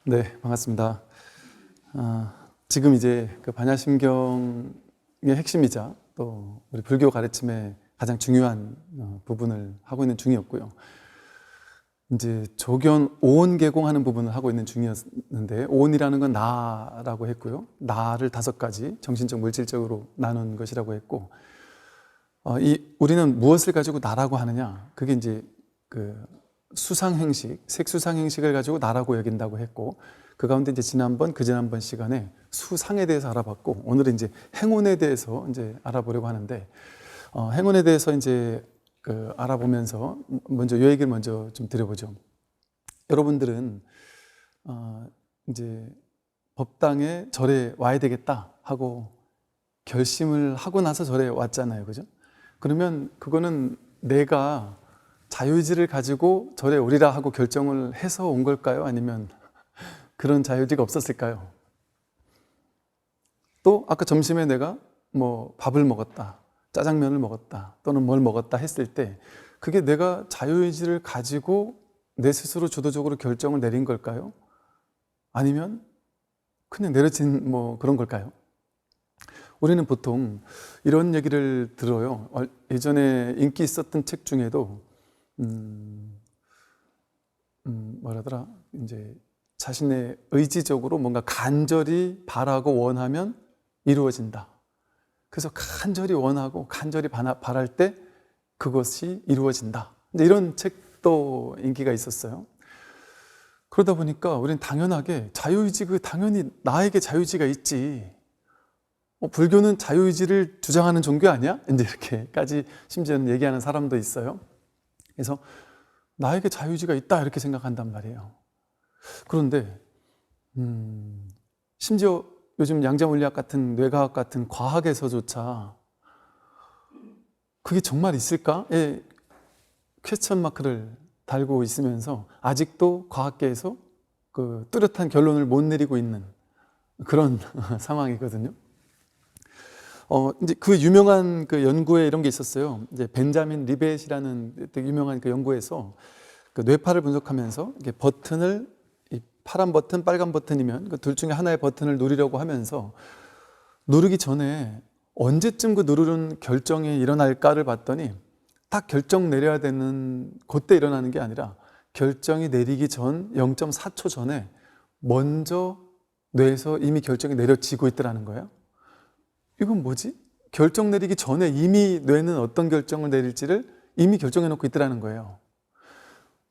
네, 반갑습니다. 지금 이제 그 반야심경의 핵심이자 또 우리 불교 가르침의 가장 중요한 부분을 하고 있는 중이었고요. 이제 조견 오온 개공하는 부분을 하고 있는 중이었는데, 오온이라는 건 나라고 했고요. 나를 5가지 정신적, 물질적으로 나눈 것이라고 했고, 우리는 무엇을 가지고 나라고 하느냐? 그게 이제 그 수상행식, 색수상행식을 가지고 나라고 여긴다고 했고, 그 가운데 이제 지난번 시간에 수상에 대해서 알아봤고, 오늘은 이제 행운에 대해서 이제 알아보려고 하는데, 행운에 대해서 이제 알아보면서 먼저 이 얘기를 먼저 좀 드려보죠. 여러분들은 이제 법당에 절에 와야 되겠다 하고 결심을 하고 나서 절에 왔잖아요, 그죠? 그러면 그거는 내가 자유의지를 가지고 절에 오리라 하고 결정을 해서 온 걸까요? 아니면 그런 자유의지가 없었을까요? 또 아까 점심에 내가 뭐 밥을 먹었다, 짜장면을 먹었다, 또는 뭘 먹었다 했을 때 그게 내가 자유의지를 가지고 내 스스로 주도적으로 결정을 내린 걸까요? 아니면 그냥 내려진 뭐 그런 걸까요? 우리는 보통 이런 얘기를 들어요. 예전에 인기 있었던 책 중에도 뭐라더라, 이제 자신의 의지적으로 뭔가 간절히 바라고 원하면 이루어진다. 그래서 간절히 원하고 간절히 바랄 때 그것이 이루어진다. 이제 이런 책도 인기가 있었어요. 그러다 보니까 우리는 당연하게 자유의지, 당연히 나에게 자유의지가 있지. 불교는 자유의지를 주장하는 종교 아니야? 이제 이렇게까지 심지어는 얘기하는 사람도 있어요. 그래서 나에게 자유의지가 있다 이렇게 생각한단 말이에요. 그런데 심지어 요즘 양자물리학 같은 뇌과학 같은 과학에서조차 그게 정말 있을까?의 퀘스천 마크를 달고 있으면서 아직도 과학계에서 그 뚜렷한 결론을 못 내리고 있는 그런 상황이거든요. 이제 그 유명한 그 연구에 이런 게 있었어요. 이제 벤자민 리벳이라는 되게 유명한 그 연구에서 그 뇌파를 분석하면서 이게 버튼을, 이 파란 버튼, 빨간 버튼이면 그 둘 중에 하나의 버튼을 누르려고 하면서 누르기 전에 언제쯤 그 누르는 결정이 일어날까를 봤더니 딱 결정 내려야 되는 그때 일어나는 게 아니라 결정이 내리기 전 0.4초 전에 먼저 뇌에서 이미 결정이 내려지고 있더라는 거예요. 이건 뭐지? 결정 내리기 전에 이미 뇌는 어떤 결정을 내릴지를 이미 결정해 놓고 있더라는 거예요.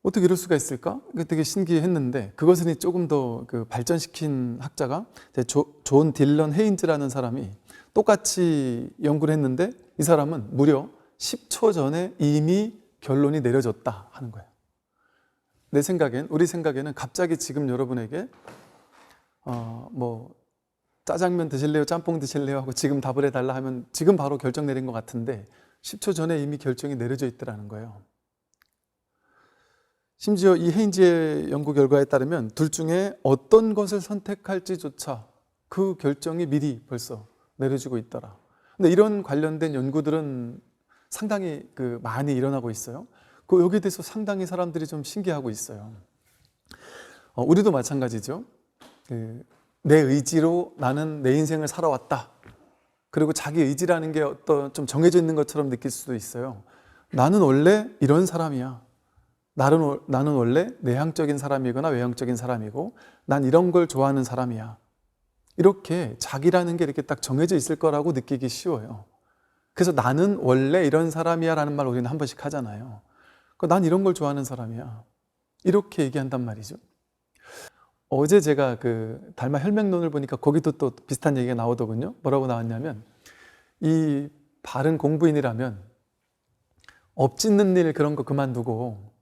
어떻게 이럴 수가 있을까? 되게 신기했는데, 그것은 조금 더 그 발전시킨 학자가 존 딜런 헤인즈라는 사람이 똑같이 연구를 했는데, 이 사람은 무려 10초 전에 이미 결론이 내려졌다 하는 거예요. 우리 생각에는 갑자기 지금 여러분에게 뭐 짜장면 드실래요? 짬뽕 드실래요? 하고 지금 답을 해달라 하면 지금 바로 결정 내린 것 같은데 10초 전에 이미 결정이 내려져 있더라는 거예요. 심지어 이 헤인즈의 연구 결과에 따르면 둘 중에 어떤 것을 선택할지조차 그 결정이 미리 벌써 내려지고 있더라. 근데 이런 관련된 연구들은 상당히 많이 일어나고 있어요. 여기에 대해서 상당히 사람들이 좀 신기하고 있어요. 우리도 마찬가지죠. 내 의지로 나는 내 인생을 살아왔다. 그리고 자기 의지라는 게 어떤 좀 정해져 있는 것처럼 느낄 수도 있어요. 나는 원래 이런 사람이야. 나는 원래 내향적인 사람이거나 외향적인 사람이고 난 이런 걸 좋아하는 사람이야. 이렇게 자기라는 게 이렇게 딱 정해져 있을 거라고 느끼기 쉬워요. 그래서 나는 원래 이런 사람이야 라는 말 우리는 한 번씩 하잖아요. 난 이런 걸 좋아하는 사람이야. 이렇게 얘기한단 말이죠. 어제 제가 달마 혈맥론을 보니까 거기도 또 비슷한 얘기가 나오더군요. 뭐라고 나왔냐면, 이 바른 공부인이라면 업짓는 일 그런 거 그만두고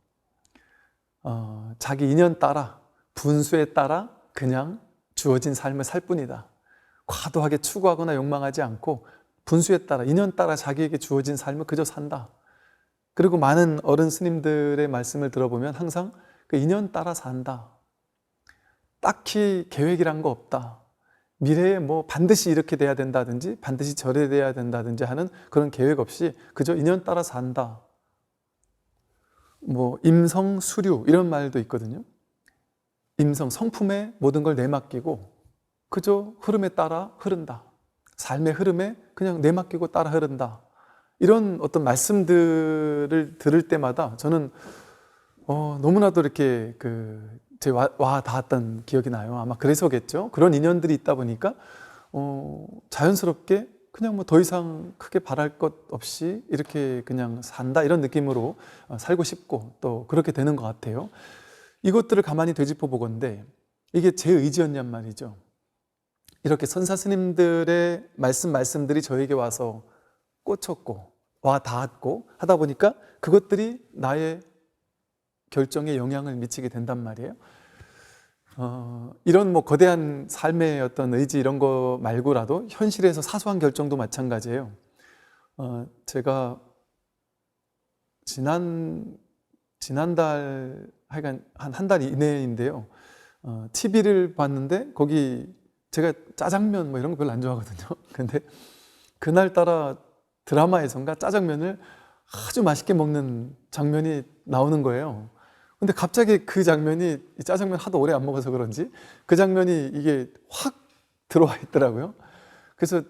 자기 인연 따라, 분수에 따라 그냥 주어진 삶을 살 뿐이다. 과도하게 추구하거나 욕망하지 않고 분수에 따라, 인연 따라 자기에게 주어진 삶을 그저 산다. 그리고 많은 어른 스님들의 말씀을 들어보면 항상 그 인연 따라 산다. 딱히 계획이란 거 없다. 미래에 뭐 반드시 이렇게 돼야 된다든지 반드시 저래 돼야 된다든지 하는 그런 계획 없이 그저 인연 따라 산다. 뭐 임성수류 이런 말도 있거든요. 임성, 성품에 모든 걸 내맡기고 그저 흐름에 따라 흐른다. 삶의 흐름에 그냥 내맡기고 따라 흐른다. 이런 어떤 말씀들을 들을 때마다 저는 너무나도 이렇게 와 닿았던 기억이 나요. 아마 그래서겠죠. 그런 인연들이 있다 보니까 자연스럽게 그냥 뭐 더 이상 크게 바랄 것 없이 이렇게 그냥 산다 이런 느낌으로 살고 싶고 또 그렇게 되는 것 같아요. 이것들을 가만히 되짚어 보건대 이게 제 의지였냔 말이죠. 이렇게 선사 스님들의 말씀들이 저에게 와서 꽂혔고 와 닿았고 하다 보니까 그것들이 나의 결정에 영향을 미치게 된단 말이에요. 이런 뭐 거대한 삶의 어떤 의지 이런 거 말고라도 현실에서 사소한 결정도 마찬가지예요. 제가 지난달 하여간 한 달 이내인데요. TV를 봤는데 거기 제가 짜장면 뭐 이런 거 별로 안 좋아하거든요. 근데 그날따라 드라마에선가 짜장면을 아주 맛있게 먹는 장면이 나오는 거예요. 근데 갑자기 그 장면이 짜장면 하도 오래 안 먹어서 그런지 그 장면이 이게 확 들어와 있더라고요. 그래서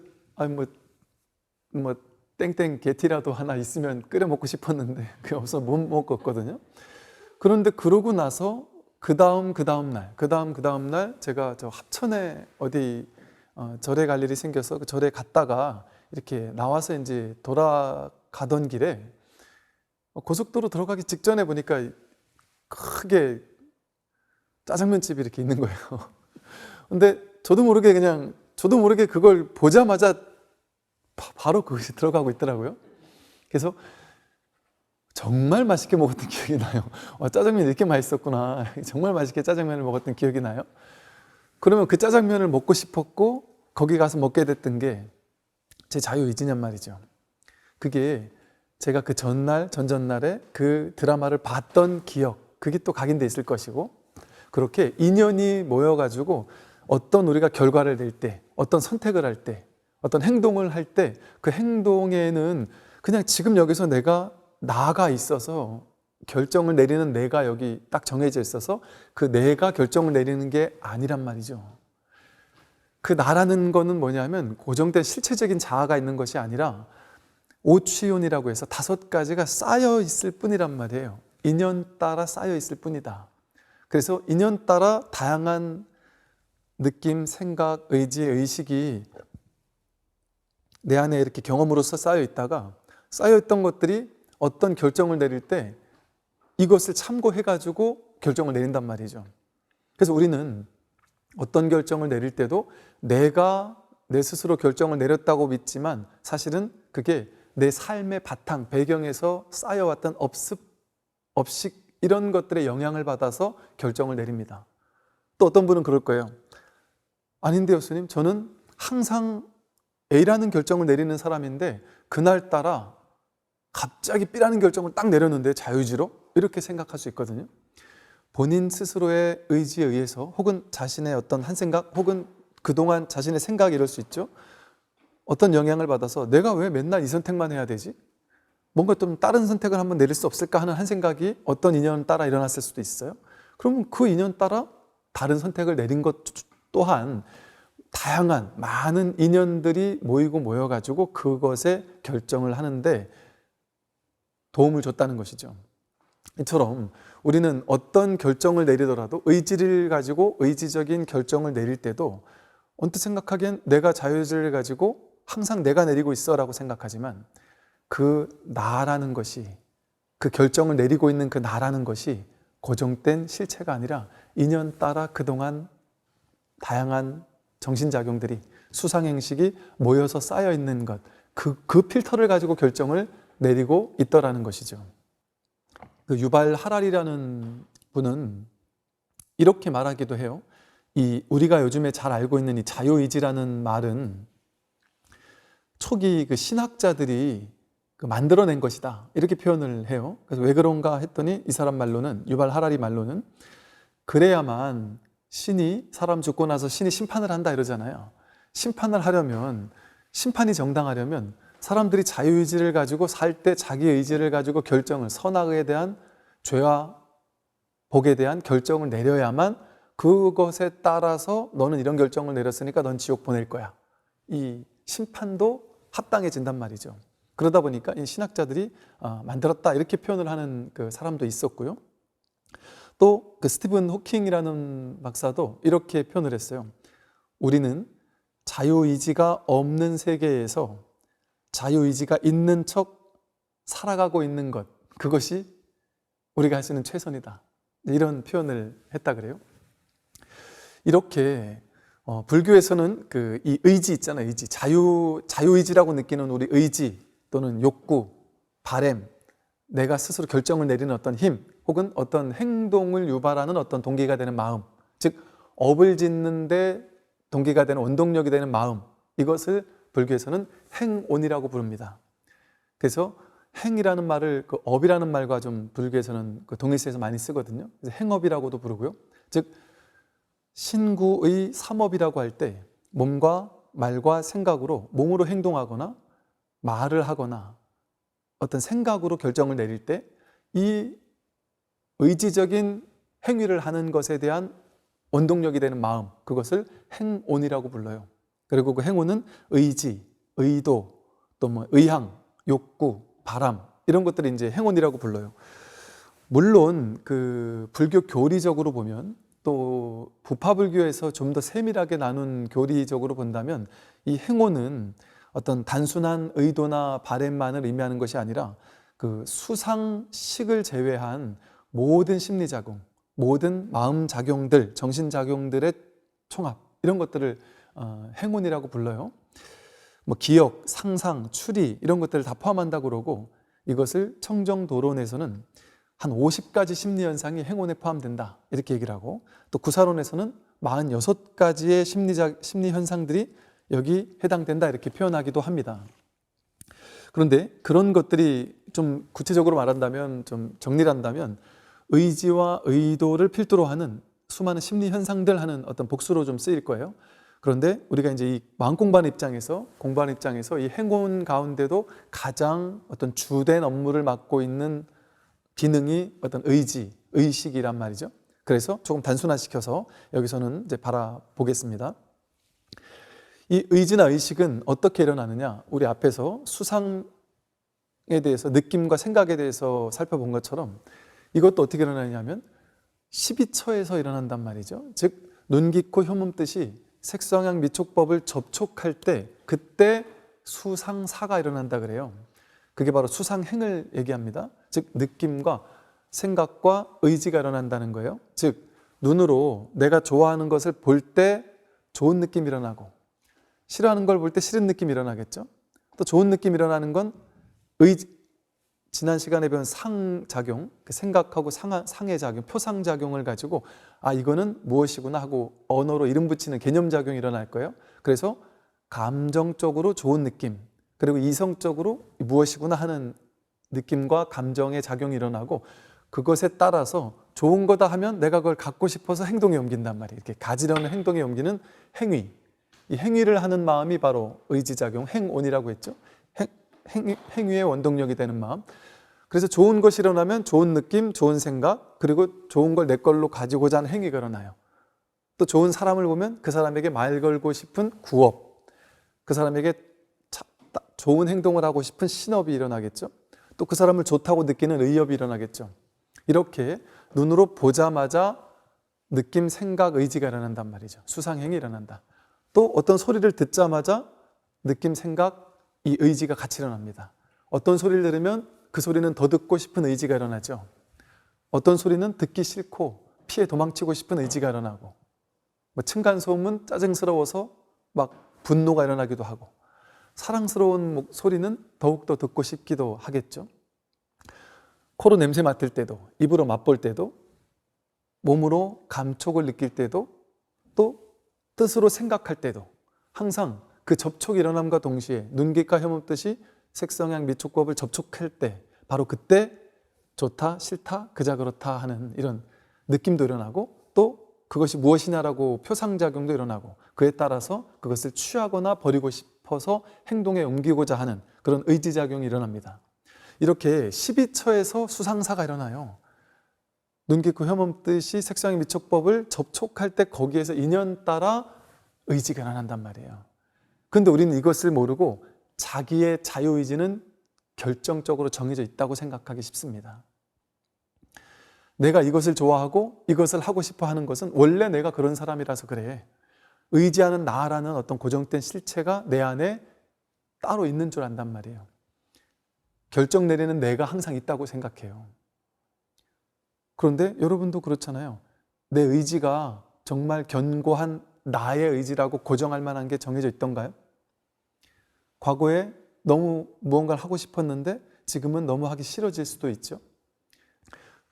뭐 땡땡 게티라도 하나 있으면 끓여 먹고 싶었는데 그게 없어서 못 먹었거든요. 그런데 그러고 나서 그 다음 날 제가 저 합천에 어디 절에 갈 일이 생겨서 그 절에 갔다가 이렇게 나와서 이제 돌아가던 길에 고속도로 들어가기 직전에 보니까 크게 짜장면집이 이렇게 있는 거예요. 근데 저도 모르게 그걸 보자마자 바로 그것이 들어가고 있더라고요. 그래서 정말 맛있게 먹었던 기억이 나요. 짜장면이 이렇게 맛있었구나. 정말 맛있게 짜장면을 먹었던 기억이 나요. 그러면 그 짜장면을 먹고 싶었고 거기 가서 먹게 됐던 게 제 자유의지냔 말이죠. 그게 제가 그 전전날에 그 드라마를 봤던 기억, 그게 또 각인돼 있을 것이고 그렇게 인연이 모여가지고 어떤 우리가 결과를 낼 때, 어떤 선택을 할 때, 어떤 행동을 할 때 그 행동에는 그냥 지금 여기서 내가 나가 있어서 결정을 내리는 내가 여기 딱 정해져 있어서 그 내가 결정을 내리는 게 아니란 말이죠. 그 나라는 거는 뭐냐면 고정된 실체적인 자아가 있는 것이 아니라 오취온이라고 해서 5가지가 쌓여 있을 뿐이란 말이에요. 인연 따라 쌓여 있을 뿐이다. 그래서 인연 따라 다양한 느낌, 생각, 의지, 의식이 내 안에 이렇게 경험으로서 쌓여 있다가 쌓여 있던 것들이 어떤 결정을 내릴 때 이것을 참고해가지고 결정을 내린단 말이죠. 그래서 우리는 어떤 결정을 내릴 때도 내가 내 스스로 결정을 내렸다고 믿지만 사실은 그게 내 삶의 바탕, 배경에서 쌓여왔던 업식 이런 것들의 영향을 받아서 결정을 내립니다. 또 어떤 분은 그럴 거예요. 아닌데요, 스님. 저는 항상 A라는 결정을 내리는 사람인데 그날따라 갑자기 B라는 결정을 딱 내렸는데 자유지로 이렇게 생각할 수 있거든요. 본인 스스로의 의지에 의해서 혹은 자신의 어떤 한 생각 혹은 그동안 자신의 생각 이럴 수 있죠. 어떤 영향을 받아서 내가 왜 맨날 이 선택만 해야 되지? 뭔가 좀 다른 선택을 한번 내릴 수 없을까 하는 한 생각이 어떤 인연 따라 일어났을 수도 있어요. 그럼 그 인연 따라 다른 선택을 내린 것 또한 다양한 많은 인연들이 모여가지고 그것에 결정을 하는데 도움을 줬다는 것이죠. 이처럼 우리는 어떤 결정을 내리더라도 의지를 가지고 의지적인 결정을 내릴 때도 언뜻 생각하기엔 내가 자유의지를 가지고 항상 내가 내리고 있어 라고 생각하지만 그 나라는 것이 그 결정을 내리고 있는 그 나라는 것이 고정된 실체가 아니라 인연 따라 그동안 다양한 정신작용들이 수상행식이 모여서 쌓여 있는 것 그 필터를 가지고 결정을 내리고 있더라는 것이죠. 그 유발 하랄이라는 분은 이렇게 말하기도 해요. 우리가 요즘에 잘 알고 있는 이 자유의지라는 말은 초기 그 신학자들이 만들어낸 것이다 이렇게 표현을 해요. 그래서 왜 그런가 했더니 이 사람 말로는 유발 하랄이 말로는 그래야만 신이 사람 죽고 나서 신이 심판을 한다 이러잖아요. 심판을 하려면 심판이 정당하려면 사람들이 자유의지를 가지고 살 때 자기 의지를 가지고 결정을 선악에 대한 죄와 복에 대한 결정을 내려야만 그것에 따라서 너는 이런 결정을 내렸으니까 넌 지옥 보낼 거야. 이 심판도 합당해진단 말이죠. 그러다 보니까 이 신학자들이 만들었다 이렇게 표현을 하는 그 사람도 있었고요. 또 그 스티븐 호킹이라는 박사도 이렇게 표현을 했어요. 우리는 자유의지가 없는 세계에서 자유의지가 있는 척 살아가고 있는 것, 그것이 우리가 할 수 있는 최선이다. 이런 표현을 했다 그래요. 이렇게 불교에서는 그 이 의지 있잖아요. 의지, 자유의지라고 느끼는 우리 의지 또는 욕구, 바램, 내가 스스로 결정을 내리는 어떤 힘, 혹은 어떤 행동을 유발하는 어떤 동기가 되는 마음, 즉 업을 짓는데 동기가 되는 원동력이 되는 마음, 이것을 불교에서는 행온이라고 부릅니다. 그래서 행이라는 말을 그 업이라는 말과 좀 불교에서는 그 동일시해서 많이 쓰거든요. 그래서 행업이라고도 부르고요. 즉 신구의 삼업이라고 할 때 몸과 말과 생각으로, 몸으로 행동하거나 말을 하거나 어떤 생각으로 결정을 내릴 때 이 의지적인 행위를 하는 것에 대한 원동력이 되는 마음, 그것을 행온이라고 불러요. 그리고 그 행온은 의지, 의도, 또 뭐 의향, 욕구, 바람, 이런 것들이 이제 행온이라고 불러요. 물론 그 불교 교리적으로 보면, 또 부파불교에서 좀 더 세밀하게 나눈 교리적으로 본다면 이 행온은 어떤 단순한 의도나 바램만을 의미하는 것이 아니라 그 수상식을 제외한 모든 심리작용, 모든 마음작용들, 정신작용들의 총합, 이런 것들을 행온이라고 불러요. 뭐 기억, 상상, 추리 이런 것들을 다 포함한다고 그러고, 이것을 청정도론에서는 한 50가지 심리현상이 행온에 포함된다 이렇게 얘기를 하고, 또 구사론에서는 46가지의 심리현상들이 여기 해당된다 이렇게 표현하기도 합니다. 그런데 그런 것들이 좀 구체적으로 말한다면, 좀 정리를 한다면 의지와 의도를 필두로 하는 수많은 심리현상들 하는 어떤 복수로 좀 쓰일 거예요. 그런데 우리가 이제 이 마음 공부하는 입장에서 이 행온 가운데도 가장 어떤 주된 업무를 맡고 있는 기능이 어떤 의지, 의식이란 말이죠. 그래서 조금 단순화시켜서 여기서는 이제 바라보겠습니다. 이 의지나 의식은 어떻게 일어나느냐, 우리 앞에서 수상에 대해서, 느낌과 생각에 대해서 살펴본 것처럼 이것도 어떻게 일어나냐면 12처에서 일어난단 말이죠. 즉 눈, 귀, 코, 혀몸 뜻이 색성향 미촉법을 접촉할 때, 그때 수상사가 일어난다 그래요. 그게 바로 수상행을 얘기합니다. 즉 느낌과 생각과 의지가 일어난다는 거예요. 즉 눈으로 내가 좋아하는 것을 볼 때 좋은 느낌이 일어나고, 싫어하는 걸 볼 때 싫은 느낌이 일어나겠죠. 또 좋은 느낌이 일어나는 건 지난 시간에 배운 상작용, 그 생각하고 상의 작용, 표상작용을 가지고 이거는 무엇이구나 하고 언어로 이름 붙이는 개념작용이 일어날 거예요. 그래서 감정적으로 좋은 느낌, 그리고 이성적으로 무엇이구나 하는 느낌과 감정의 작용이 일어나고, 그것에 따라서 좋은 거다 하면 내가 그걸 갖고 싶어서 행동에 옮긴단 말이에요. 이렇게 가지려는 행동에 옮기는 행위, 이 행위를 하는 마음이 바로 의지작용, 행온이라고 했죠. 행위의 원동력이 되는 마음. 그래서 좋은 것이 일어나면 좋은 느낌, 좋은 생각, 그리고 좋은 걸 내 걸로 가지고자 하는 행위가 일어나요. 또 좋은 사람을 보면 그 사람에게 말 걸고 싶은 구업, 그 사람에게 좋은 행동을 하고 싶은 신업이 일어나겠죠. 또 그 사람을 좋다고 느끼는 의업이 일어나겠죠. 이렇게 눈으로 보자마자 느낌, 생각, 의지가 일어난단 말이죠. 수상행이 일어난다. 또 어떤 소리를 듣자마자 느낌, 생각, 이 의지가 같이 일어납니다. 어떤 소리를 들으면 그 소리는 더 듣고 싶은 의지가 일어나죠. 어떤 소리는 듣기 싫고 피해 도망치고 싶은 의지가 일어나고, 뭐 층간소음은 짜증스러워서 막 분노가 일어나기도 하고, 사랑스러운 소리는 더욱더 듣고 싶기도 하겠죠. 코로 냄새 맡을 때도, 입으로 맛볼 때도, 몸으로 감촉을 느낄 때도, 또 뜻으로 생각할 때도 항상 그 접촉이 일어남과 동시에 눈, 귀, 가, 혀몸 뜻이 색성향 미촉법을 접촉할 때, 바로 그때 좋다, 싫다, 그자 그렇다 하는 이런 느낌도 일어나고, 또 그것이 무엇이냐라고 표상작용도 일어나고, 그에 따라서 그것을 취하거나 버리고 싶어서 행동에 옮기고자 하는 그런 의지작용이 일어납니다. 이렇게 12처에서 수상사가 일어나요. 눈 깊고 혐없듯이 색상의 미촉법을 접촉할 때 거기에서 인연 따라 의지가 일어난단 말이에요. 그런데 우리는 이것을 모르고 자기의 자유의지는 결정적으로 정해져 있다고 생각하기 쉽습니다. 내가 이것을 좋아하고 이것을 하고 싶어 하는 것은 원래 내가 그런 사람이라서 그래. 의지하는 나라는 어떤 고정된 실체가 내 안에 따로 있는 줄 안단 말이에요. 결정 내리는 내가 항상 있다고 생각해요. 그런데 여러분도 그렇잖아요. 내 의지가 정말 견고한 나의 의지라고 고정할 만한 게 정해져 있던가요? 과거에 너무 무언가를 하고 싶었는데 지금은 너무 하기 싫어질 수도 있죠.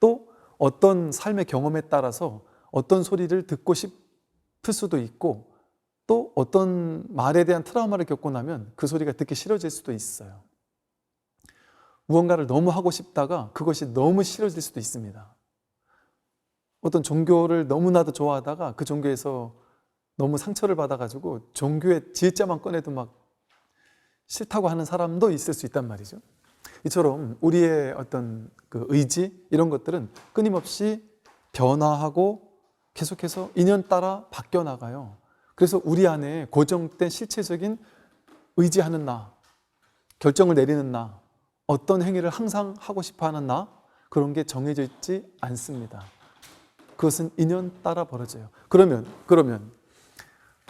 또 어떤 삶의 경험에 따라서 어떤 소리를 듣고 싶을 수도 있고 또 어떤 말에 대한 트라우마를 겪고 나면 그 소리가 듣기 싫어질 수도 있어요. 무언가를 너무 하고 싶다가 그것이 너무 싫어질 수도 있습니다. 어떤 종교를 너무나도 좋아하다가 그 종교에서 너무 상처를 받아가지고 종교의 지혜자만 꺼내도 막 싫다고 하는 사람도 있을 수 있단 말이죠. 이처럼 우리의 어떤 그 의지 이런 것들은 끊임없이 변화하고 계속해서 인연 따라 바뀌어 나가요. 그래서 우리 안에 고정된 실체적인 의지하는 나, 결정을 내리는 나, 어떤 행위를 항상 하고 싶어 하는 나, 그런 게 정해져 있지 않습니다. 그것은 인연 따라 벌어져요. 그러면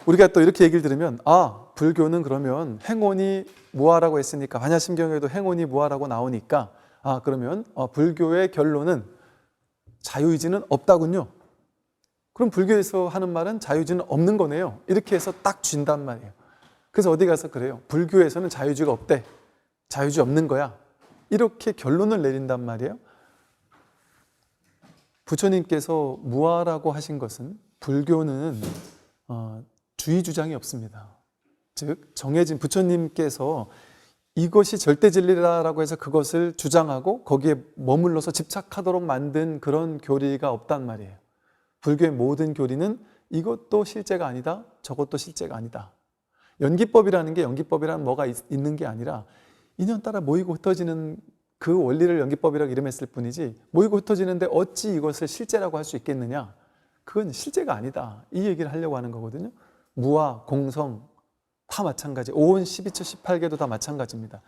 우리가 또 이렇게 얘기를 들으면 불교는 그러면 행온이 무아라고 했으니까 반야심경에도 행온이 무아라고 나오니까 그러면 불교의 결론은 자유의지는 없다군요. 그럼 불교에서 하는 말은 자유의지는 없는 거네요. 이렇게 해서 딱 쥔단 말이에요. 그래서 어디 가서 그래요. 불교에서는 자유의지가 없대. 자유의지 없는 거야. 이렇게 결론을 내린단 말이에요. 부처님께서 무아라고 하신 것은 불교는 주의 주장이 없습니다. 즉 정해진 부처님께서 이것이 절대 진리라고 해서 그것을 주장하고 거기에 머물러서 집착하도록 만든 그런 교리가 없단 말이에요. 불교의 모든 교리는 이것도 실제가 아니다, 저것도 실제가 아니다. 연기법이라는 게 연기법이라는 뭐가 있는 게 아니라 인연 따라 모이고 흩어지는 그 원리를 연기법이라고 이름했을 뿐이지 모이고 흩어지는데 어찌 이것을 실제라고 할 수 있겠느냐? 그건 실제가 아니다. 이 얘기를 하려고 하는 거거든요. 무아, 공성 다 마찬가지. 5온, 12처, 18개도 다 마찬가지입니다.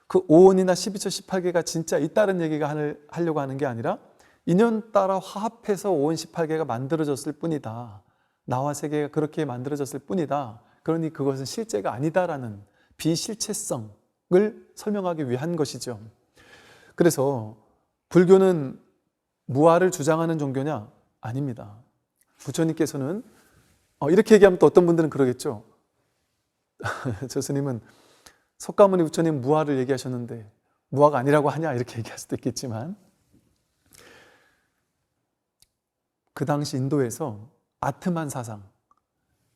그 5온이나 12처, 18개가 진짜 있다는 얘기가 하려고 하는 게 아니라 인연 따라 화합해서 5온, 18개가 만들어졌을 뿐이다. 나와 세계가 그렇게 만들어졌을 뿐이다. 그러니 그것은 실제가 아니다라는 비실체성을 설명하기 위한 것이죠. 그래서 불교는 무아를 주장하는 종교냐? 아닙니다. 부처님께서는 이렇게 얘기하면 또 어떤 분들은 그러겠죠. 저 스님은 석가모니 부처님 무아를 얘기하셨는데 무아가 아니라고 하냐? 이렇게 얘기할 수도 있겠지만 그 당시 인도에서 아트만 사상,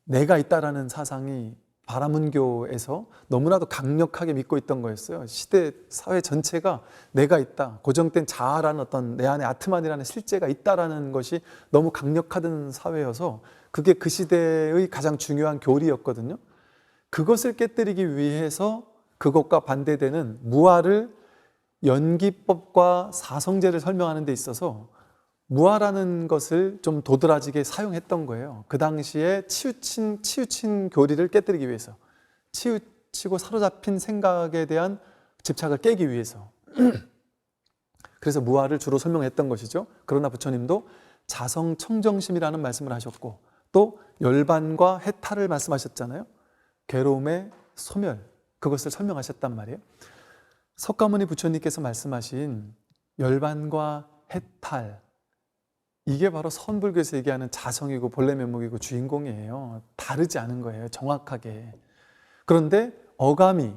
내가 있다라는 사상이 바라문교에서 너무나도 강력하게 믿고 있던 거였어요. 시대, 사회 전체가 내가 있다, 고정된 자아라는 어떤 내 안에 아트만이라는 실제가 있다라는 것이 너무 강력하던 사회여서 그게 그 시대의 가장 중요한 교리였거든요. 그것을 깨뜨리기 위해서 그것과 반대되는 무아를 연기법과 사성제를 설명하는 데 있어서 무아라는 것을 좀 도드라지게 사용했던 거예요. 그 당시에 치우친 교리를 깨뜨리기 위해서, 치우치고 사로잡힌 생각에 대한 집착을 깨기 위해서. 그래서 무아를 주로 설명했던 것이죠. 그러나 부처님도 자성청정심이라는 말씀을 하셨고 또 열반과 해탈을 말씀하셨잖아요. 괴로움의 소멸, 그것을 설명하셨단 말이에요. 석가모니 부처님께서 말씀하신 열반과 해탈, 이게 바로 선불교에서 얘기하는 자성이고 본래 면목이고 주인공이에요. 다르지 않은 거예요, 정확하게. 그런데 어감이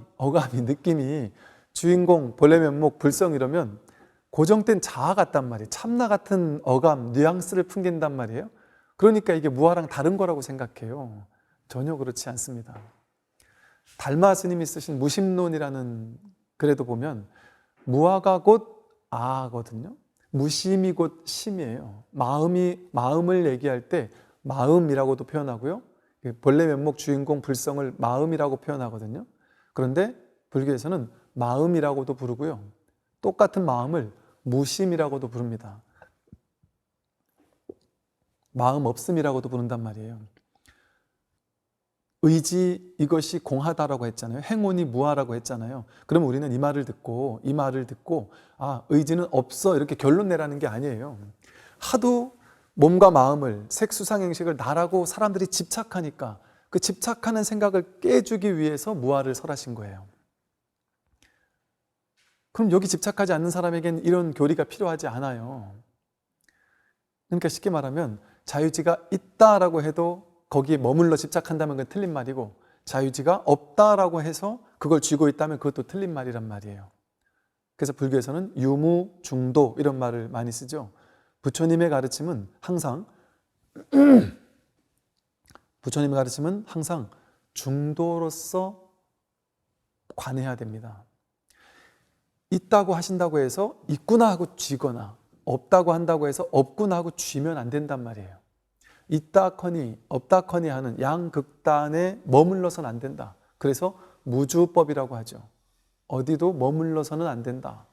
느낌이 주인공, 본래 면목, 불성 이러면 고정된 자아 같단 말이에요. 참나 같은 어감, 뉘앙스를 풍긴단 말이에요. 그러니까 이게 무아랑 다른 거라고 생각해요. 전혀 그렇지 않습니다. 달마 스님이 쓰신 무심론이라는 글에도 보면 무아가 곧 아거든요. 무심이 곧 심이에요. 마음을 얘기할 때 마음이라고도 표현하고요. 본래 면목 주인공 불성을 마음이라고 표현하거든요. 그런데 불교에서는 마음이라고도 부르고요. 똑같은 마음을 무심이라고도 부릅니다. 마음 없음이라고도 부른단 말이에요. 의지 이것이 공하다라고 했잖아요. 행운이 무하라고 했잖아요. 그러면 우리는 이 말을 듣고 아, 의지는 없어 이렇게 결론 내라는 게 아니에요. 하도 몸과 마음을 색수상행식을 나라고 사람들이 집착하니까 그 집착하는 생각을 깨주기 위해서 무하를 설하신 거예요. 그럼 여기 집착하지 않는 사람에겐 이런 교리가 필요하지 않아요. 그러니까 쉽게 말하면 자유지가 있다라고 해도 거기에 머물러 집착한다면 그건 틀린 말이고, 자유지가 없다라고 해서 그걸 쥐고 있다면 그것도 틀린 말이란 말이에요. 그래서 불교에서는 유무, 중도 이런 말을 많이 쓰죠. 부처님의 가르침은 항상 중도로서 관해야 됩니다. 있다고 하신다고 해서 있구나 하고 쥐거나 없다고 한다고 해서 없구나 하고 쥐면 안 된단 말이에요. 있다커니 없다커니 하는 양극단에 머물러서는 안 된다. 그래서 무주법이라고 하죠. 어디도 머물러서는 안 된다.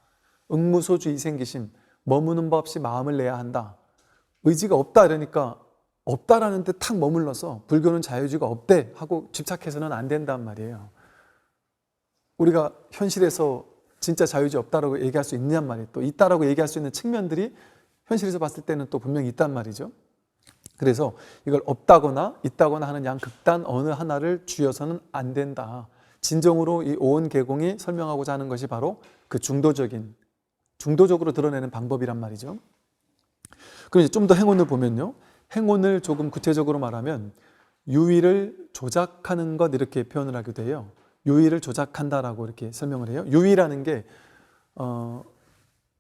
응무소주 이생기심, 머무는 법 없이 마음을 내야 한다. 의지가 없다 이러니까 없다라는 데 탁 머물러서 불교는 자유주의가 없대 하고 집착해서는 안 된단 말이에요. 우리가 현실에서 진짜 자유주의 없다라고 얘기할 수 있냔 말이에요. 또 있다라고 얘기할 수 있는 측면들이 현실에서 봤을 때는 또 분명히 있단 말이죠. 그래서 이걸 없다거나 있다거나 하는 양극단 어느 하나를 쥐어서는 안 된다. 진정으로 이 오온계공이 설명하고자 하는 것이 바로 그 중도적으로 드러내는 방법이란 말이죠. 그럼 이제 좀 더 행운을 보면요. 행운을 조금 구체적으로 말하면 유의를 조작하는 것 이렇게 표현을 하기도 해요. 유의를 조작한다라고 이렇게 설명을 해요. 유의라는 게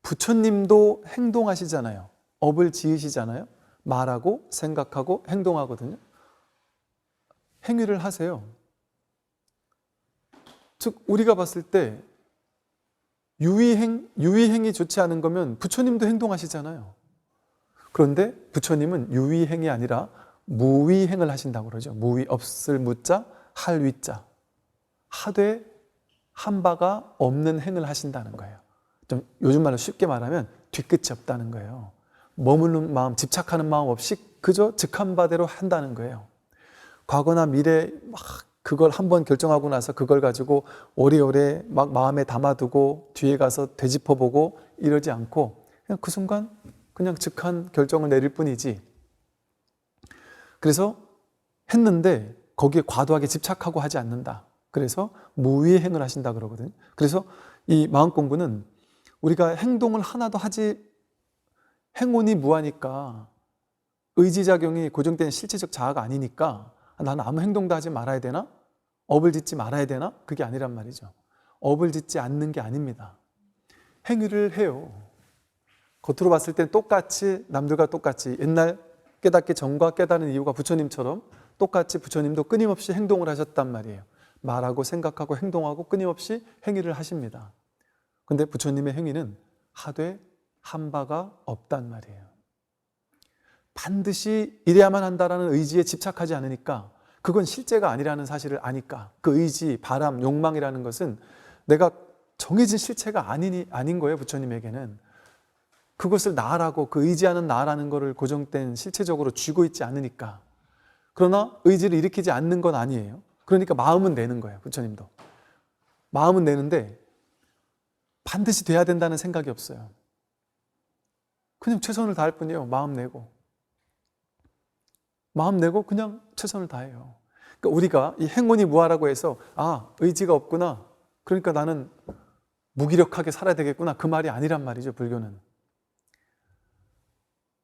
부처님도 행동하시잖아요. 업을 지으시잖아요. 말하고 생각하고 행동하거든요. 행위를 하세요. 즉 우리가 봤을 때 유의행이 좋지 않은 거면 부처님도 행동하시잖아요. 그런데 부처님은 유의행이 아니라 무의행을 하신다고 그러죠. 무의, 없을 무자, 할 위자. 하되 한 바가 없는 행을 하신다는 거예요. 좀 요즘 말로 쉽게 말하면 뒤끝이 없다는 거예요. 머무는 마음, 집착하는 마음 없이 그저 즉한 바대로 한다는 거예요. 과거나 미래 막 그걸 한번 결정하고 나서 그걸 가지고 오래오래 막 마음에 담아두고 뒤에 가서 되짚어보고 이러지 않고 그냥 그 순간 그냥 즉한 결정을 내릴 뿐이지. 그래서 했는데 거기에 과도하게 집착하고 하지 않는다. 그래서 무의행을 하신다 그러거든요. 그래서 이 마음 공부는 우리가 행동을 하나도 행운이 무하니까 의지작용이 고정된 실체적 자아가 아니니까 나는 아무 행동도 하지 말아야 되나? 업을 짓지 말아야 되나? 그게 아니란 말이죠. 업을 짓지 않는 게 아닙니다. 행위를 해요. 겉으로 봤을 땐 똑같이 남들과 똑같이 옛날 깨닫기 전과 깨닫는 이유가 부처님처럼 똑같이 부처님도 끊임없이 행동을 하셨단 말이에요. 말하고 생각하고 행동하고 끊임없이 행위를 하십니다. 근데 부처님의 행위는 하되 한 바가 없단 말이에요. 반드시 이래야만 한다라는 의지에 집착하지 않으니까 그건 실제가 아니라는 사실을 아니까 그 의지, 바람, 욕망이라는 것은 내가 정해진 실체가 아닌 거예요. 부처님에게는. 그것을 나라고 그 의지하는 나라는 것을 고정된 실체적으로 쥐고 있지 않으니까. 그러나 의지를 일으키지 않는 건 아니에요. 그러니까 마음은 내는 거예요. 부처님도. 마음은 내는데 반드시 돼야 된다는 생각이 없어요. 그냥 최선을 다할 뿐이에요. 마음 내고 그냥 최선을 다해요. 그러니까 우리가 이 행운이 무하라고 해서 의지가 없구나. 그러니까 나는 무기력하게 살아야 되겠구나. 그 말이 아니란 말이죠. 불교는.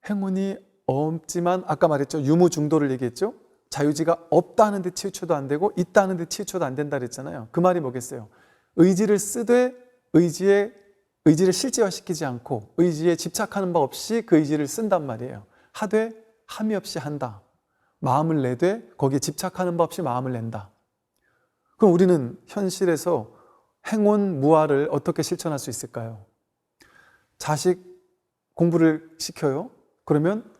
행운이 없지만 아까 말했죠. 유무중도를 얘기했죠. 자유지가 없다는 데 치우쳐도 안 되고 있다는 데 치우쳐도 안 된다 그랬잖아요. 그 말이 뭐겠어요? 의지를 쓰되 의지를 실제화시키지 않고 의지에 집착하는 바 없이 그 의지를 쓴단 말이에요. 하되 함이 없이 한다. 마음을 내되 거기에 집착하는 바 없이 마음을 낸다. 그럼 우리는 현실에서 행운 무아를 어떻게 실천할 수 있을까요? 자식 공부를 시켜요. 그러면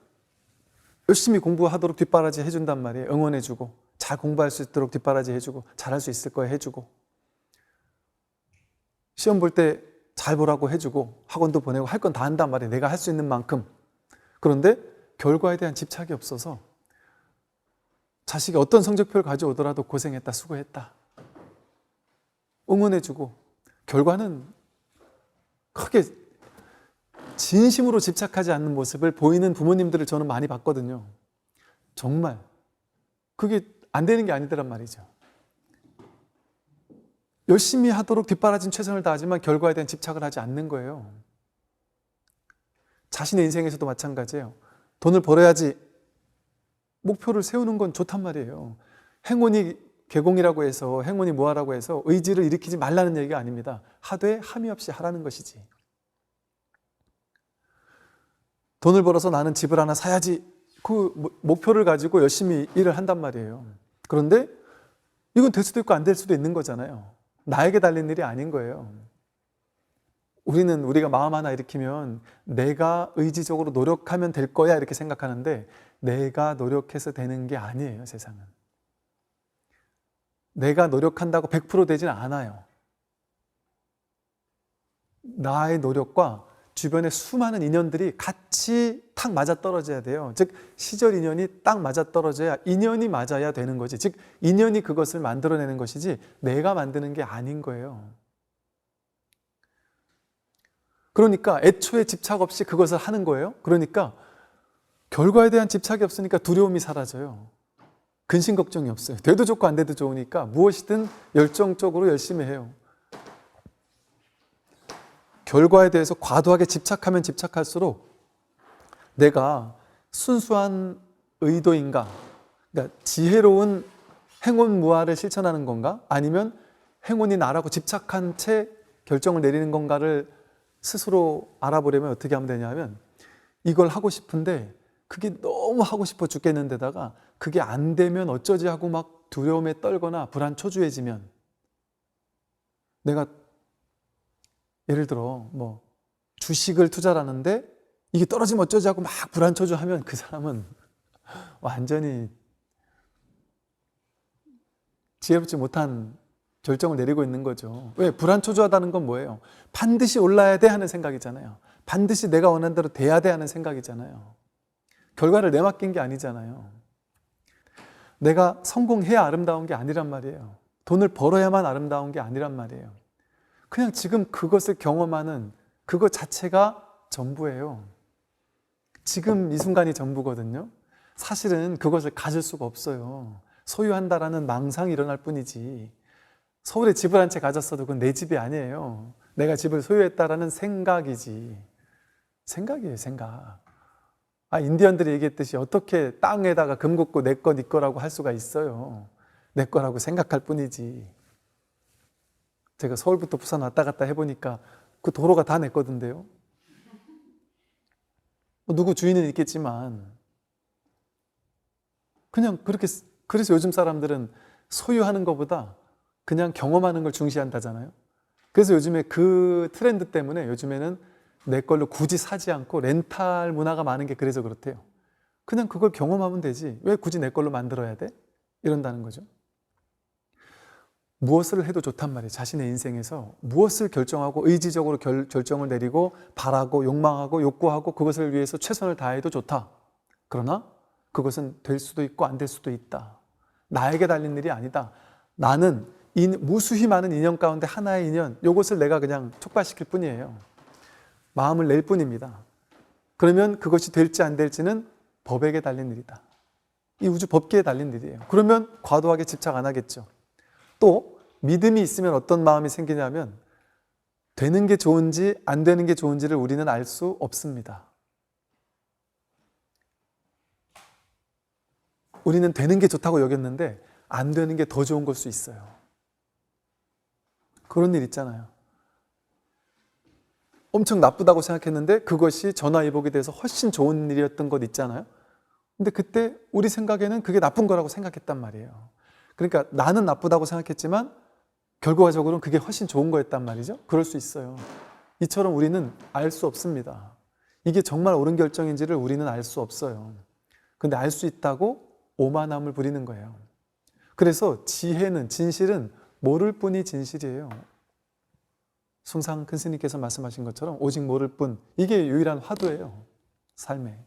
열심히 공부하도록 뒷바라지 해준단 말이에요. 응원해주고 잘 공부할 수 있도록 뒷바라지 해주고 잘할 수 있을 거야 해주고 시험 볼 때 잘 보라고 해주고 학원도 보내고 할 건 다 한단 말이에요. 내가 할 수 있는 만큼. 그런데 결과에 대한 집착이 없어서 자식이 어떤 성적표를 가져오더라도 고생했다, 수고했다, 응원해주고, 결과는 크게 진심으로 집착하지 않는 모습을 보이는 부모님들을 저는 많이 봤거든요. 정말 그게 안 되는 게 아니더란 말이죠. 열심히 하도록 뒷바라진 최선을 다하지만 결과에 대한 집착을 하지 않는 거예요. 자신의 인생에서도 마찬가지예요. 돈을 벌어야지 목표를 세우는 건 좋단 말이에요. 행운이 개공이라고 해서, 행운이 뭐하라고 해서 의지를 일으키지 말라는 얘기가 아닙니다. 하되 함이 없이 하라는 것이지. 돈을 벌어서 나는 집을 하나 사야지, 그 목표를 가지고 열심히 일을 한단 말이에요. 그런데 이건 될 수도 있고 안 될 수도 있는 거잖아요. 나에게 달린 일이 아닌 거예요. 우리가 마음 하나 일으키면 내가 의지적으로 노력하면 될 거야 이렇게 생각하는데, 내가 노력해서 되는 게 아니에요. 세상은 내가 노력한다고 100% 되지는 않아요. 나의 노력과 주변의 수많은 인연들이 같이 탁 맞아떨어져야 돼요. 즉 시절 인연이 딱 맞아떨어져야, 인연이 맞아야 되는 거지. 즉 인연이 그것을 만들어내는 것이지 내가 만드는 게 아닌 거예요. 그러니까 애초에 집착 없이 그것을 하는 거예요. 그러니까 결과에 대한 집착이 없으니까 두려움이 사라져요. 근심 걱정이 없어요. 돼도 좋고 안 돼도 좋으니까 무엇이든 열정적으로 열심히 해요. 결과에 대해서 과도하게 집착하면 집착할수록 내가 순수한 의도인가, 그러니까 지혜로운 행운무화를 실천하는 건가, 아니면 행운이 나라고 집착한 채 결정을 내리는 건가를 스스로 알아보려면 어떻게 하면 되냐면, 이걸 하고 싶은데 그게 너무 하고 싶어 죽겠는데다가 그게 안 되면 어쩌지 하고 막 두려움에 떨거나 불안초조해지면, 내가 예를 들어 뭐 주식을 투자를 하는데 이게 떨어지면 어쩌지 하고 막 불안초조하면 그 사람은 완전히 지혜롭지 못한 결정을 내리고 있는 거죠. 왜? 불안초조하다는 건 뭐예요? 반드시 올라야 돼 하는 생각이잖아요. 반드시 내가 원하는 대로 돼야 돼 하는 생각이잖아요. 결과를 내맡긴 게 아니잖아요. 내가 성공해야 아름다운 게 아니란 말이에요. 돈을 벌어야만 아름다운 게 아니란 말이에요. 그냥 지금 그것을 경험하는 그것 자체가 전부예요. 지금 이 순간이 전부거든요. 사실은 그것을 가질 수가 없어요. 소유한다라는 망상이 일어날 뿐이지, 서울에 집을 한 채 가졌어도 그건 내 집이 아니에요. 내가 집을 소유했다라는 생각이지. 생각이에요, 생각. 인디언들이 얘기했듯이 어떻게 땅에다가 금 굽고 내 거, 네 거라고 할 수가 있어요. 내 거라고 생각할 뿐이지. 제가 서울부터 부산 왔다 갔다 해보니까 그 도로가 다 내 거던데요. 누구 주인은 있겠지만 그냥 그렇게. 그래서 요즘 사람들은 소유하는 것보다 그냥 경험하는 걸 중시한다잖아요. 그래서 요즘에 그 트렌드 때문에 요즘에는 내 걸로 굳이 사지 않고 렌탈 문화가 많은 게 그래서 그렇대요. 그냥 그걸 경험하면 되지 왜 굳이 내 걸로 만들어야 돼? 이런다는 거죠. 무엇을 해도 좋단 말이에요. 자신의 인생에서 무엇을 결정하고 의지적으로 결정을 내리고 바라고 욕망하고 욕구하고 그것을 위해서 최선을 다해도 좋다. 그러나 그것은 될 수도 있고 안 될 수도 있다. 나에게 달린 일이 아니다. 나는 무수히 많은 인연 가운데 하나의 인연, 이것을 내가 그냥 촉발시킬 뿐이에요. 마음을 낼 뿐입니다. 그러면 그것이 될지 안 될지는 법에게 달린 일이다. 이 우주 법계에 달린 일이에요. 그러면 과도하게 집착 안 하겠죠. 또 믿음이 있으면 어떤 마음이 생기냐면, 되는 게 좋은지 안 되는 게 좋은지를 우리는 알 수 없습니다. 우리는 되는 게 좋다고 여겼는데 안 되는 게 더 좋은 걸 수 있어요. 그런 일 있잖아요. 엄청 나쁘다고 생각했는데 그것이 전화위복이 돼서 훨씬 좋은 일이었던 것 있잖아요. 근데 그때 우리 생각에는 그게 나쁜 거라고 생각했단 말이에요. 그러니까 나는 나쁘다고 생각했지만 결과적으로는 그게 훨씬 좋은 거였단 말이죠. 그럴 수 있어요. 이처럼 우리는 알 수 없습니다. 이게 정말 옳은 결정인지를 우리는 알 수 없어요. 근데 알 수 있다고 오만함을 부리는 거예요. 그래서 지혜는, 진실은 모를 뿐이 진실이에요. 숭상 큰 스님께서 말씀하신 것처럼 오직 모를 뿐, 이게 유일한 화두예요. 삶에.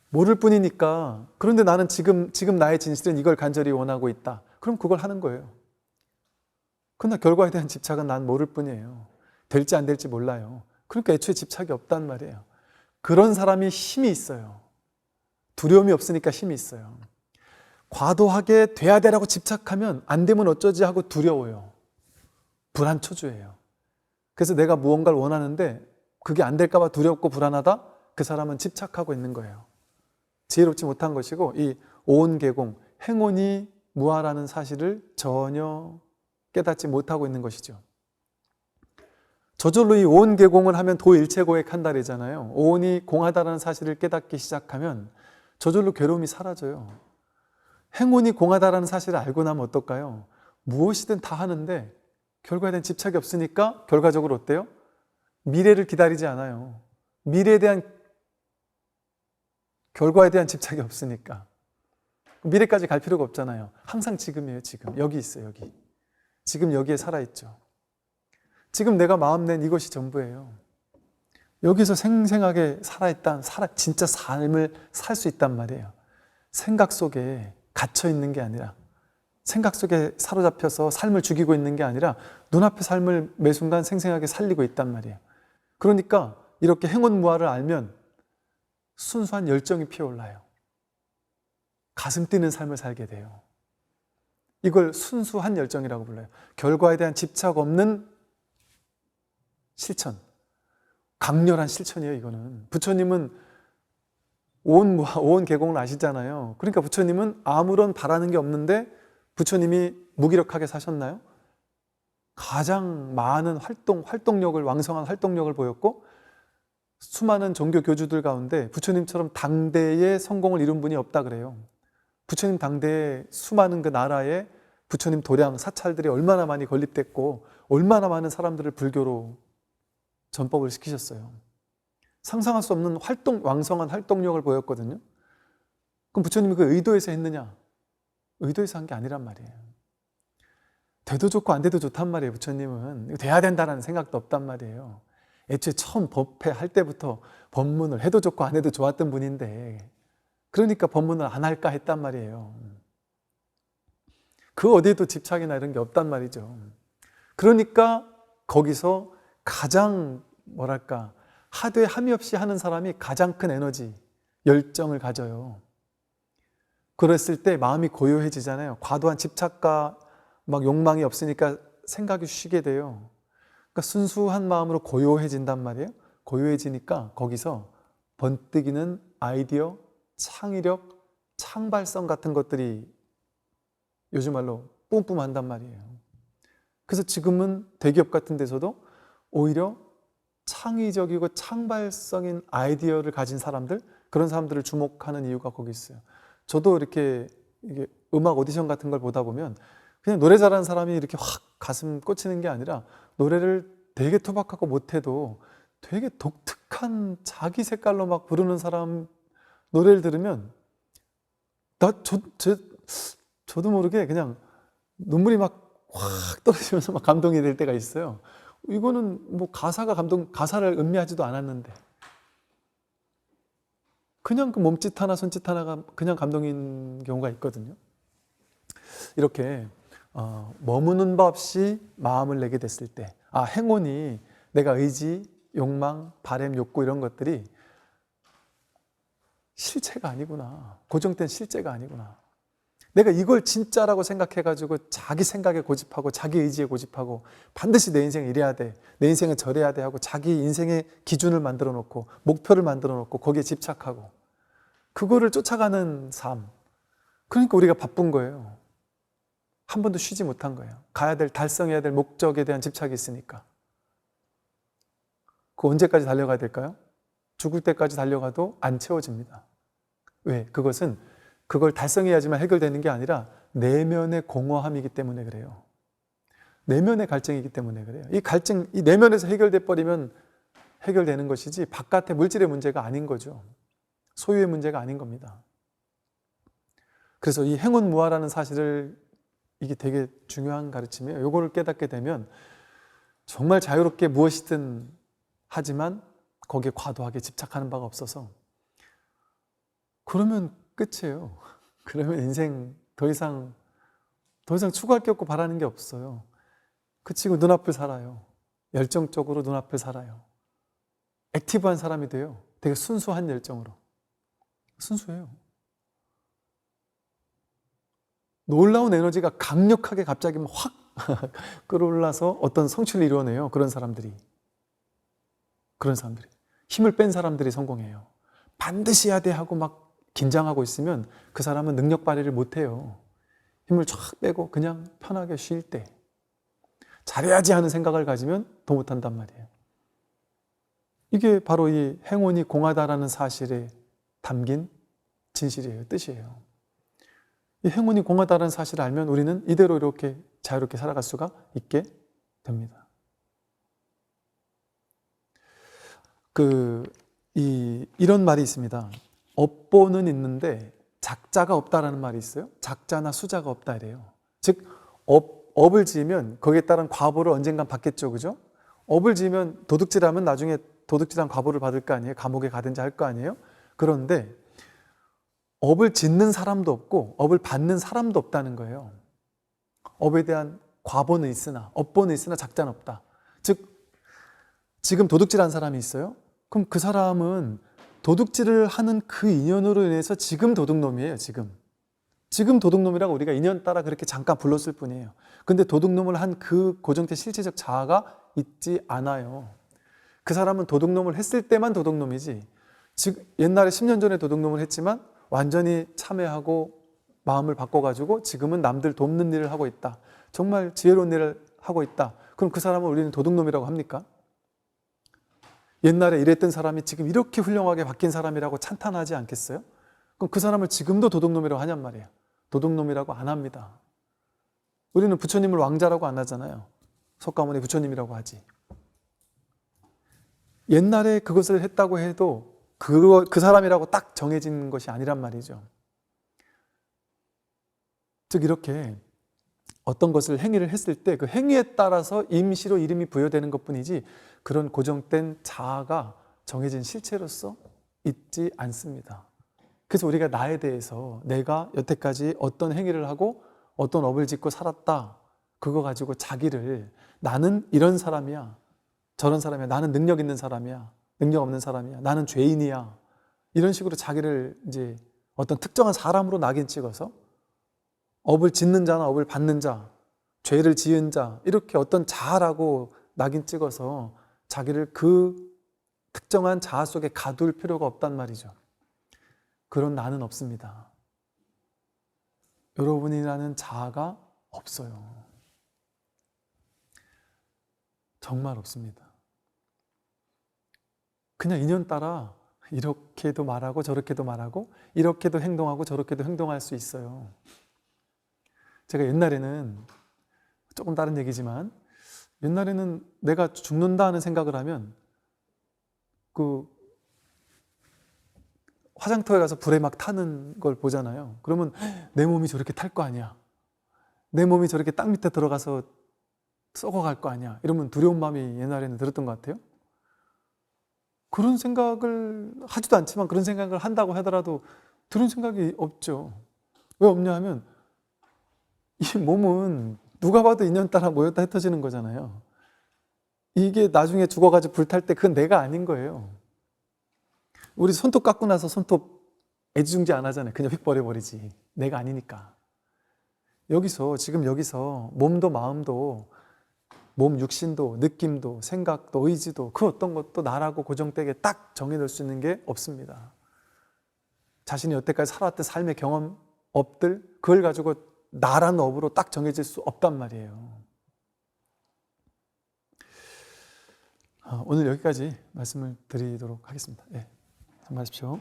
모를 뿐이니까. 그런데 나는 지금 나의 진실은 이걸 간절히 원하고 있다. 그럼 그걸 하는 거예요. 그러나 결과에 대한 집착은 난 모를 뿐이에요. 될지 안 될지 몰라요. 그러니까 애초에 집착이 없단 말이에요. 그런 사람이 힘이 있어요. 두려움이 없으니까 힘이 있어요. 과도하게 돼야 되라고 집착하면 안 되면 어쩌지 하고 두려워요. 불안초조해요. 그래서 내가 무언가를 원하는데 그게 안 될까 봐 두렵고 불안하다? 그 사람은 집착하고 있는 거예요. 지혜롭지 못한 것이고, 이 오온계공, 행온이 무아라는 사실을 전혀 깨닫지 못하고 있는 것이죠. 저절로 이 오온계공을 하면 도일체고액 한달이잖아요. 오온이 공하다라는 사실을 깨닫기 시작하면 저절로 괴로움이 사라져요. 행온이 공하다라는 사실을 알고 나면 어떨까요? 무엇이든 다 하는데 결과에 대한 집착이 없으니까 결과적으로 어때요? 미래를 기다리지 않아요. 미래에 대한 결과에 대한 집착이 없으니까. 미래까지 갈 필요가 없잖아요. 항상 지금이에요. 지금 여기 있어요. 여기. 지금 여기에 살아있죠. 지금 내가 마음 낸 이것이 전부예요. 여기서 생생하게 살아있단, 진짜 삶을 살 수 있단 말이에요. 생각 속에 갇혀 있는 게 아니라, 생각 속에 사로잡혀서 삶을 죽이고 있는 게 아니라 눈앞의 삶을 매 순간 생생하게 살리고 있단 말이에요. 그러니까 이렇게 행운무아를 알면 순수한 열정이 피어올라요. 가슴 뛰는 삶을 살게 돼요. 이걸 순수한 열정이라고 불러요. 결과에 대한 집착 없는 실천. 강렬한 실천이에요, 이거는. 부처님은 오온계공을 아시잖아요. 그러니까 부처님은 아무런 바라는 게 없는데 부처님이 무기력하게 사셨나요? 가장 많은 활동력을, 왕성한 활동력을 보였고, 수많은 종교 교주들 가운데 부처님처럼 당대의 성공을 이룬 분이 없다 그래요. 부처님 당대에 수많은 그 나라에 부처님 도량, 사찰들이 얼마나 많이 건립됐고 얼마나 많은 사람들을 불교로 전법을 시키셨어요. 상상할 수 없는 왕성한 활동력을 보였거든요. 그럼 부처님이 그 의도에서 했느냐? 의도에서 한 게 아니란 말이에요. 돼도 좋고 안 돼도 좋단 말이에요. 부처님은 돼야 된다는 생각도 없단 말이에요. 애초에 처음 법회 할 때부터 법문을 해도 좋고 안 해도 좋았던 분인데, 그러니까 법문을 안 할까 했단 말이에요. 그 어디에도 집착이나 이런 게 없단 말이죠. 그러니까 거기서 가장 하되 함이 없이 하는 사람이 가장 큰 에너지, 열정을 가져요. 그랬을 때 마음이 고요해지잖아요. 과도한 집착과 막 욕망이 없으니까 생각이 쉬게 돼요. 그러니까 순수한 마음으로 고요해진단 말이에요. 고요해지니까 거기서 번뜩이는 아이디어, 창의력, 창발성 같은 것들이 요즘 말로 뿜뿜한단 말이에요. 그래서 지금은 대기업 같은 데서도 오히려 창의적이고 창발성인 아이디어를 가진 사람들, 그런 사람들을 주목하는 이유가 거기 있어요. 저도 이게 음악 오디션 같은 걸 보다 보면 그냥 노래 잘하는 사람이 이렇게 확 가슴 꽂히는 게 아니라, 노래를 되게 투박하고 못해도 되게 독특한 자기 색깔로 막 부르는 사람 노래를 들으면 저도 모르게 그냥 눈물이 막 확 떨어지면서 막 감동이 될 때가 있어요. 이거는 뭐 가사를 음미하지도 않았는데 그냥 그 몸짓 하나 손짓 하나가 그냥 감동인 경우가 있거든요. 이렇게 머무는 바 없이 마음을 내게 됐을 때, 행운이 내가 의지, 욕망, 바램, 욕구 이런 것들이 실체가 아니구나. 고정된 실제가 아니구나. 내가 이걸 진짜라고 생각해가지고 자기 생각에 고집하고 자기 의지에 고집하고 반드시 내 인생은 이래야 돼, 내 인생은 저래야 돼 하고 자기 인생의 기준을 만들어 놓고 목표를 만들어 놓고 거기에 집착하고 그거를 쫓아가는 삶. 그러니까 우리가 바쁜 거예요. 한 번도 쉬지 못한 거예요. 달성해야 될 목적에 대한 집착이 있으니까. 그 언제까지 달려가야 될까요? 죽을 때까지 달려가도 안 채워집니다. 왜? 그걸 달성해야지만 해결되는 게 아니라 내면의 공허함이기 때문에 그래요. 내면의 갈증이기 때문에 그래요. 이 내면에서 해결돼 버리면 해결되는 것이지 바깥의 물질의 문제가 아닌 거죠. 소유의 문제가 아닌 겁니다. 그래서 이 행운무아라는 사실을, 이게 되게 중요한 가르침이에요. 이거를 깨닫게 되면 정말 자유롭게 무엇이든 하지만 거기에 과도하게 집착하는 바가 없어서 그러면 끝이에요. 그러면 인생 더 이상 추구할 게 없고 바라는 게 없어요. 그치고 눈앞을 살아요. 열정적으로 눈앞을 살아요. 액티브한 사람이 돼요. 되게 순수한 열정으로. 순수해요. 놀라운 에너지가 강력하게 갑자기 확 끌어올라서 어떤 성취를 이루어내요. 그런 사람들이. 힘을 뺀 사람들이 성공해요. 반드시 해야 돼 하고 막 긴장하고 있으면 그 사람은 능력 발휘를 못해요. 힘을 쫙 빼고 그냥 편하게 쉴 때, 잘해야지 하는 생각을 가지면 더 못한단 말이에요. 이게 바로 이 행운이 공하다라는 사실에 담긴 진실이에요. 뜻이에요. 이 행운이 공하다라는 사실을 알면 우리는 이대로 이렇게 자유롭게 살아갈 수가 있게 됩니다. 이런 말이 있습니다. 업보는 있는데 작자가 없다라는 말이 있어요. 작자나 수자가 없다 이래요. 즉 업을 지으면 거기에 따른 과보를 언젠간 받겠죠. 그죠? 업을 지으면 도둑질하면 나중에 도둑질한 과보를 받을 거 아니에요. 감옥에 가든지 할 거 아니에요. 그런데 업을 짓는 사람도 없고 업을 받는 사람도 없다는 거예요. 업에 대한 과보는 있으나 업보는 있으나 작자는 없다. 즉 지금 도둑질한 사람이 있어요. 그럼 그 사람은 도둑질을 하는 그 인연으로 인해서 지금 도둑놈이에요. 지금 도둑놈이라고 우리가 인연 따라 그렇게 잠깐 불렀을 뿐이에요. 근데 도둑놈을 한 그 고정된 실체적 자아가 있지 않아요. 그 사람은 도둑놈을 했을 때만 도둑놈이지, 즉 옛날에 10년 전에 도둑놈을 했지만 완전히 참회하고 마음을 바꿔가지고 지금은 남들 돕는 일을 하고 있다. 정말 지혜로운 일을 하고 있다. 그럼 그 사람을 우리는 도둑놈이라고 합니까? 옛날에 이랬던 사람이 지금 이렇게 훌륭하게 바뀐 사람이라고 찬탄하지 않겠어요? 그럼 그 사람을 지금도 도둑놈이라고 하냔 말이에요. 도둑놈이라고 안 합니다. 우리는 부처님을 왕자라고 안 하잖아요. 석가모니 부처님이라고 하지. 옛날에 그것을 했다고 해도 그 사람이라고 딱 정해진 것이 아니란 말이죠. 즉 이렇게 어떤 것을 행위를 했을 때 그 행위에 따라서 임시로 이름이 부여되는 것뿐이지 그런 고정된 자아가 정해진 실체로서 있지 않습니다. 그래서 우리가 나에 대해서 내가 여태까지 어떤 행위를 하고 어떤 업을 짓고 살았다, 그거 가지고 자기를 나는 이런 사람이야, 저런 사람이야, 나는 능력 있는 사람이야, 능력 없는 사람이야, 나는 죄인이야, 이런 식으로 자기를 이제 어떤 특정한 사람으로 낙인 찍어서 업을 짓는 자나 업을 받는 자, 죄를 지은 자, 이렇게 어떤 자아라고 낙인 찍어서 자기를 그 특정한 자아 속에 가둘 필요가 없단 말이죠. 그런 나는 없습니다. 여러분이라는 자아가 없어요. 정말 없습니다. 그냥 인연 따라 이렇게도 말하고 저렇게도 말하고 이렇게도 행동하고 저렇게도 행동할 수 있어요. 제가 옛날에는, 조금 다른 얘기지만, 옛날에는 내가 죽는다는 생각을 하면 그 화장터에 가서 불에 막 타는 걸 보잖아요. 그러면 내 몸이 저렇게 탈 거 아니야, 내 몸이 저렇게 땅 밑에 들어가서 썩어갈 거 아니야, 이러면 두려운 마음이 옛날에는 들었던 것 같아요. 그런 생각을 하지도 않지만 그런 생각을 한다고 하더라도 들은 생각이 없죠. 왜 없냐 하면 이 몸은 누가 봐도 인연 따라 모였다 흩어지는 거잖아요. 이게 나중에 죽어가지고 불탈 때 그건 내가 아닌 거예요. 우리 손톱 깎고 나서 손톱 애지중지 안 하잖아요. 그냥 휙 버려버리지. 내가 아니니까. 지금 여기서 몸도 마음도, 몸 육신도, 느낌도, 생각도, 의지도, 그 어떤 것도 나라고 고정되게 딱 정해놓을 수 있는 게 없습니다. 자신이 여태까지 살아왔던 삶의 경험업들, 그걸 가지고 나라는 업으로 딱 정해질 수 없단 말이에요. 오늘 여기까지 말씀을 드리도록 하겠습니다. 예, 참고하십시오.